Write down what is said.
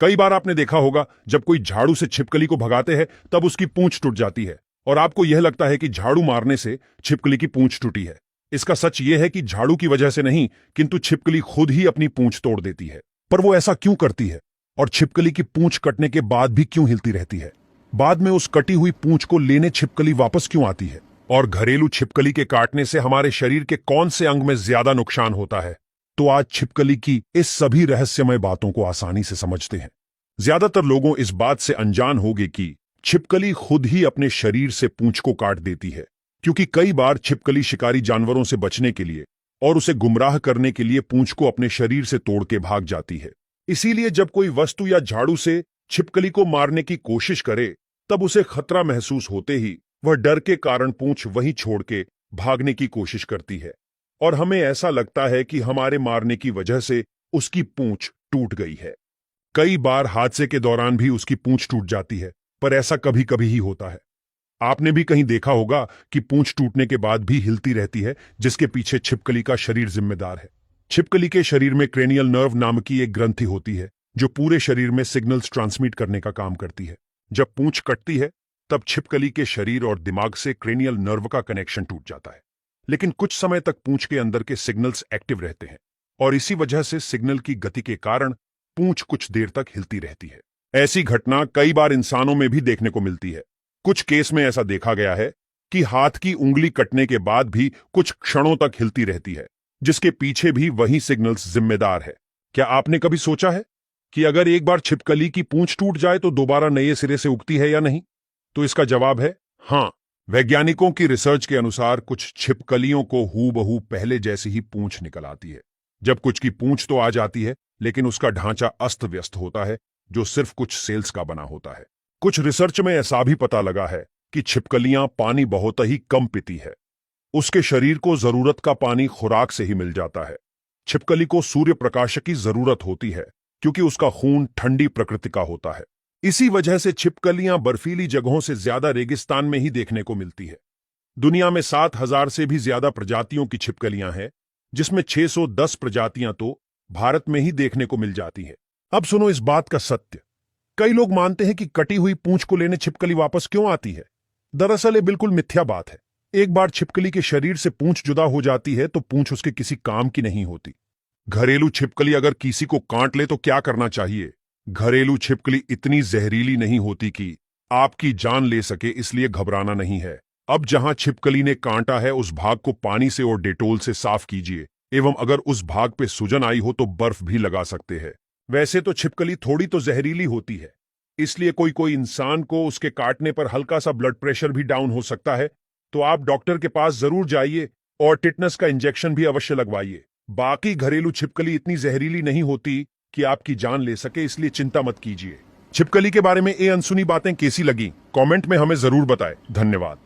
कई बार आपने देखा होगा जब कोई झाड़ू से छिपकली को भगाते हैं तब उसकी पूंछ टूट जाती है और आपको यह लगता है कि झाड़ू मारने से छिपकली की पूंछ टूटी है। इसका सच यह है कि झाड़ू की वजह से नहीं, किंतु छिपकली खुद ही अपनी पूंछ तोड़ देती है। पर वो ऐसा क्यों करती है और छिपकली की पूंछ कटने के बाद भी क्यों हिलती रहती है? बाद में उस कटी हुई पूंछ को लेने छिपकली वापस क्यों आती है? और घरेलू छिपकली के काटने से हमारे शरीर के कौन से अंग में ज्यादा नुकसान होता है? तो आज छिपकली की इस सभी रहस्यमय बातों को आसानी से समझते हैं। ज्यादातर लोगों इस बात से अनजान होंगे कि छिपकली खुद ही अपने शरीर से पूंछ को काट देती है, क्योंकि कई बार छिपकली शिकारी जानवरों से बचने के लिए और उसे गुमराह करने के लिए पूंछ को अपने शरीर से तोड़ के भाग जाती है। इसीलिए जब कोई वस्तु या झाड़ू से छिपकली को मारने की कोशिश करे तब उसे खतरा महसूस होते ही वह डर के कारण पूंछ वहीं छोड़ के भागने की कोशिश करती है और हमें ऐसा लगता है कि हमारे मारने की वजह से उसकी पूंछ टूट गई है। कई बार हादसे के दौरान भी उसकी पूंछ टूट जाती है, पर ऐसा कभी कभी ही होता है। आपने भी कहीं देखा होगा कि पूंछ टूटने के बाद भी हिलती रहती है, जिसके पीछे छिपकली का शरीर जिम्मेदार है। छिपकली के शरीर में क्रेनियल नर्व नाम की एक ग्रंथि होती है जो पूरे शरीर में सिग्नल्स ट्रांसमिट करने का काम करती है। जब पूंछ कटती है तब छिपकली के शरीर और दिमाग से क्रेनियल नर्व का कनेक्शन टूट जाता है, लेकिन कुछ समय तक पूंछ के अंदर के सिग्नल्स एक्टिव रहते हैं और इसी वजह से सिग्नल की गति के कारण पूंछ कुछ देर तक हिलती रहती है। ऐसी घटना कई बार इंसानों में भी देखने को मिलती है। कुछ केस में ऐसा देखा गया है कि हाथ की उंगली कटने के बाद भी कुछ क्षणों तक हिलती रहती है, जिसके पीछे भी वही सिग्नल्स जिम्मेदार है। क्या आपने कभी सोचा है कि अगर एक बार छिपकली की पूंछ टूट जाए तो दोबारा नए सिरे से उगती है या नहीं? तो इसका जवाब है हां। वैज्ञानिकों की रिसर्च के अनुसार कुछ छिपकलियों को हूबहू पहले जैसी ही पूंछ निकल आती है। जब कुछ की पूंछ तो आ जाती है, लेकिन उसका ढांचा अस्त व्यस्त होता है, जो सिर्फ कुछ सेल्स का बना होता है। कुछ रिसर्च में ऐसा भी पता लगा है कि छिपकलियां पानी बहुत ही कम पीती है। उसके शरीर को जरूरत का पानी खुराक से ही मिल जाता है। छिपकली को सूर्य प्रकाश की जरूरत होती है, क्योंकि उसका खून ठंडी प्रकृति का होता है। इसी वजह से छिपकलियां बर्फीली जगहों से ज्यादा रेगिस्तान में ही देखने को मिलती है। दुनिया में 7,000 से भी ज्यादा प्रजातियों की छिपकलियां हैं, जिसमें 610 प्रजातियां तो भारत में ही देखने को मिल जाती है। अब सुनो इस बात का सत्य। कई लोग मानते हैं कि कटी हुई पूंछ को लेने छिपकली वापस क्यों आती है। दरअसल ये बिल्कुल मिथ्या बात है। एक बार छिपकली के शरीर से पूंछ जुदा हो जाती है तो पूंछ उसके किसी काम की नहीं होती। घरेलू छिपकली अगर किसी को काट ले तो क्या करना चाहिए? घरेलू छिपकली इतनी जहरीली नहीं होती कि आपकी जान ले सके, इसलिए घबराना नहीं है। अब जहां छिपकली ने कांटा है उस भाग को पानी से और डेटोल से साफ कीजिए, एवं अगर उस भाग पे सूजन आई हो तो बर्फ भी लगा सकते हैं। वैसे तो छिपकली थोड़ी तो जहरीली होती है, इसलिए कोई कोई इंसान को उसके काटने पर हल्का सा ब्लड प्रेशर भी डाउन हो सकता है, तो आप डॉक्टर के पास जरूर जाइए और टिटनस का इंजेक्शन भी अवश्य लगवाइए। बाकी घरेलू छिपकली इतनी जहरीली नहीं होती कि आपकी जान ले सके, इसलिए चिंता मत कीजिए। छिपकली के बारे में ये अनसुनी बातें कैसी लगी, कमेंट में हमें जरूर बताएं। धन्यवाद।